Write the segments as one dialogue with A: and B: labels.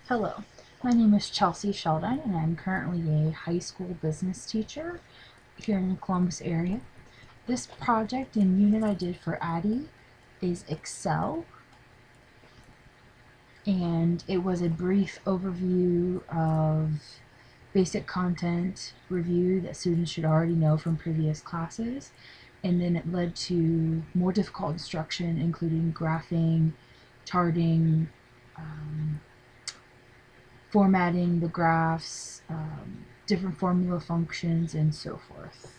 A: Hello, my name is Chelsea Sheldon, and I'm currently a high school business teacher here in the Columbus area. This project and unit I did for ADDIE is Excel, and it was a brief overview of basic content review that students should already know from previous classes, and then it led to more difficult instruction, including graphing, charting, formatting the graphs, different formula functions, and so forth.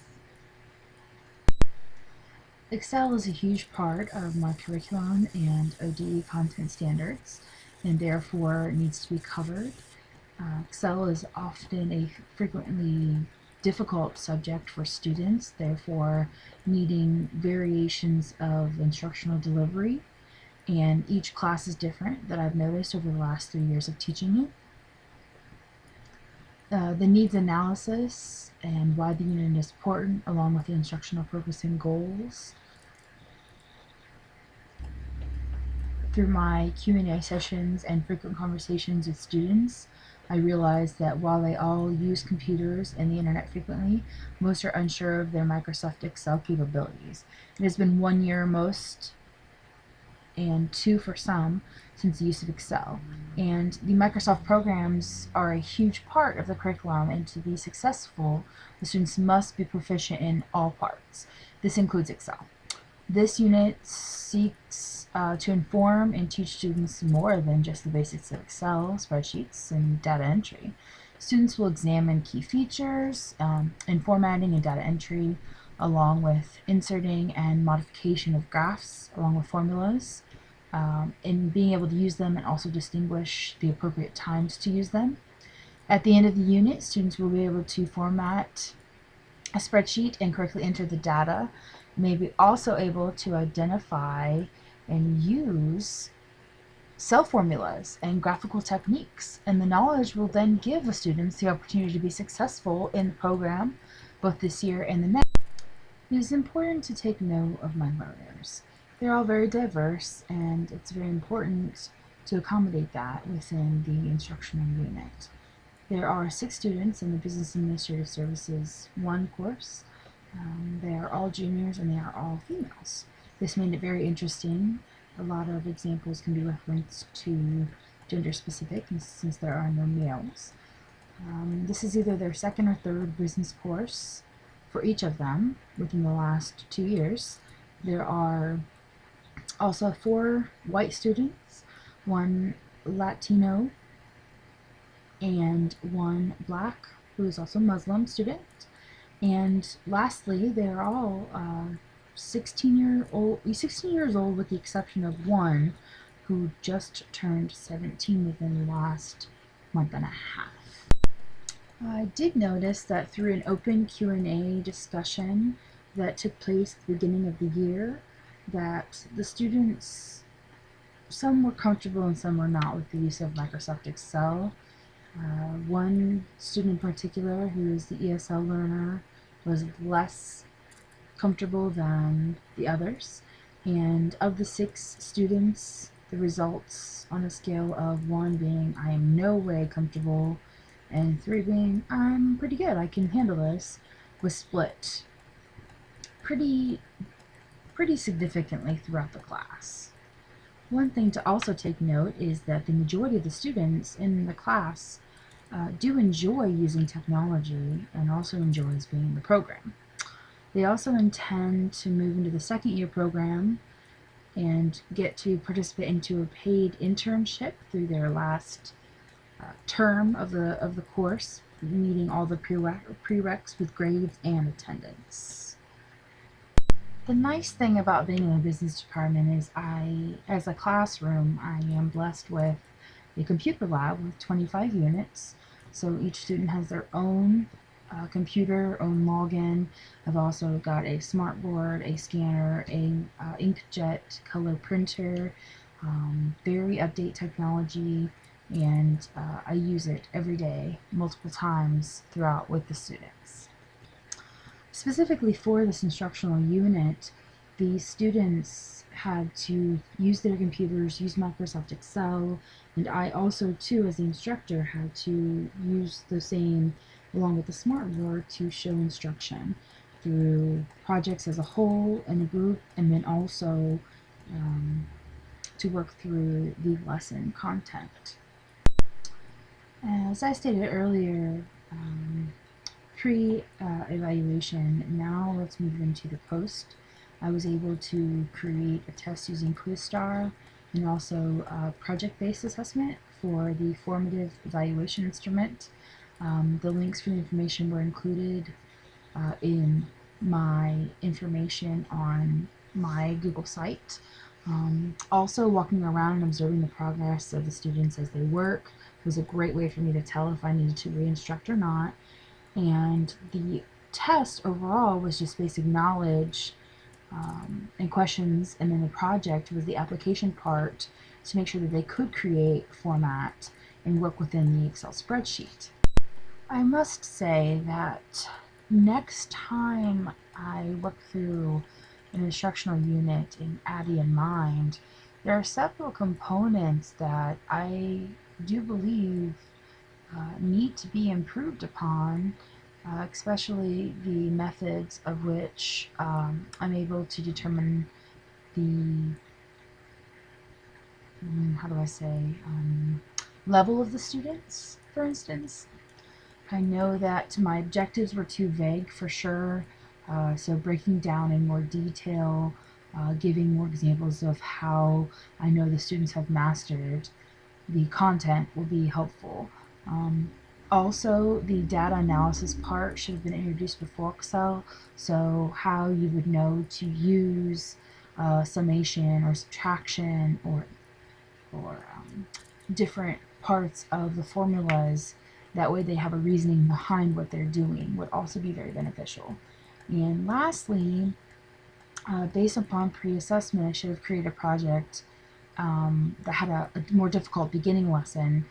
A: Excel is a huge part of my curriculum and ODE content standards, and therefore needs to be covered. Excel is often a frequently difficult subject for students, therefore needing variations of instructional delivery, and each class is different that I've noticed over the last 3 years of teaching it. The needs analysis and why the unit is important, along with the instructional purpose and goals. Through my Q&A sessions and frequent conversations with students, I realized that while they all use computers and the internet frequently, most are unsure of their Microsoft Excel capabilities. It has been 1 year most, and 2 for some, since the use of Excel. And the Microsoft programs are a huge part of the curriculum, and to be successful, the students must be proficient in all parts. This includes Excel. This unit seeks to inform and teach students more than just the basics of Excel, spreadsheets, and data entry. Students will examine key features in formatting and data entry, along with inserting and modification of graphs, along with formulas, and being able to use them and also distinguish the appropriate times to use them. At the end of the unit, students will be able to format a spreadsheet and correctly enter the data. May be also able to identify and use cell formulas and graphical techniques, and the knowledge will then give the students the opportunity to be successful in the program both this year and the next. It is important to take note of my learners. They're all very diverse, and it's very important to accommodate that within the instructional unit. There are 6 students in the Business Administrative Services 1 course. They are all juniors and they are all females. This made it very interesting. A lot of examples can be referenced to gender specific, since there are no males. This is either their 2nd or 3rd business course for each of them within the last 2 years. There are also 4 white students, 1 Latino, and 1 black, who is also Muslim student. And lastly, they're all 16 years old, with the exception of 1 who just turned 17 within the last month and a half. I did notice that through an open Q&A discussion that took place at the beginning of the year, that the students, some were comfortable and some were not with the use of Microsoft Excel. One student in particular, who is the ESL learner, was less comfortable than the others. And of the 6 students, the results on a scale of 1 being I am no way comfortable and 3 being I'm pretty good, I can handle this, was split pretty significantly throughout the class. One thing to also take note is that the majority of the students in the class do enjoy using technology and also enjoys being in the program. They also intend to move into the 2nd year program and get to participate into a paid internship through their last term of the course, meeting all the prereqs with grades and attendance. The nice thing about being in the business department is as a classroom, I am blessed with a computer lab with 25 units. So each student has their own computer, own login. I've also got a smartboard, a scanner, a inkjet color printer, very up-to-date technology, and I use it every day, multiple times throughout with the students. Specifically for this instructional unit, the students had to use their computers, use Microsoft Excel, and I also too as the instructor had to use the same along with the smart board to show instruction through projects as a whole in a group, and then also to work through the lesson content. As I stated earlier, pre-evaluation, now let's move into the post. I was able to create a test using QuizStar and also a project-based assessment for the formative evaluation instrument. The links for the information were included in my information on my Google site. Also, walking around and observing the progress of the students as they work was a great way for me to tell if I needed to re-instruct or not. And the test overall was just basic knowledge and questions, and then the project was the application part to make sure that they could create format and work within the Excel spreadsheet. I must say that next time I work through an instructional unit in ADDIE in mind, there are several components that I do believe need to be improved upon, especially the methods of which I'm able to determine the, how do I say, level of the students, for instance. I know that my objectives were too vague for sure, so breaking down in more detail, giving more examples of how I know the students have mastered the content will be helpful. Also, the data analysis part should have been introduced before Excel, so how you would know to use summation or subtraction or different parts of the formulas. That way they have a reasoning behind what they're doing would also be very beneficial. And lastly, based upon pre-assessment, I should have created a project that had a more difficult beginning lesson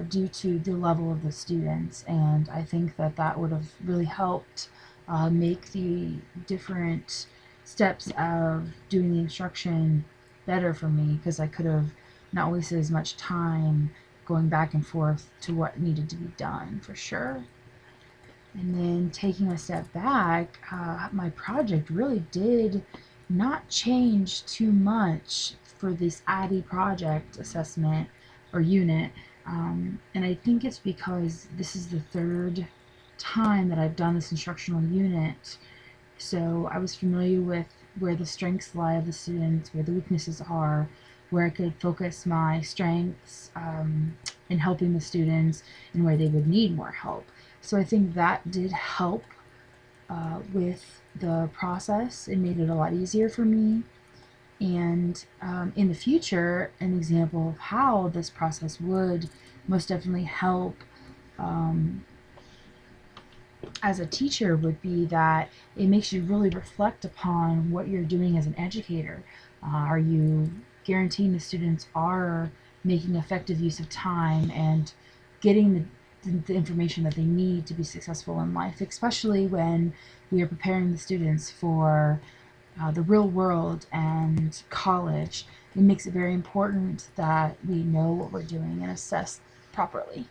A: due to the level of the students, and I think that that would have really helped make the different steps of doing the instruction better for me, because I could have not wasted as much time going back and forth to what needed to be done for sure. And then taking a step back, my project really did not change too much for this ADDIE project assessment or unit. And I think it's because this is the third time that I've done this instructional unit. So I was familiar with where the strengths lie of the students, where the weaknesses are, where I could focus my strengths in helping the students, and where they would need more help. So I think that did help with the process. It made it a lot easier for me. And in the future, an example of how this process would most definitely help as a teacher would be that it makes you really reflect upon what you're doing as an educator. Are you guaranteeing the students are making effective use of time and getting the information that they need to be successful in life, especially when we are preparing the students for the real world and college? It makes it very important that we know what we're doing and assess properly.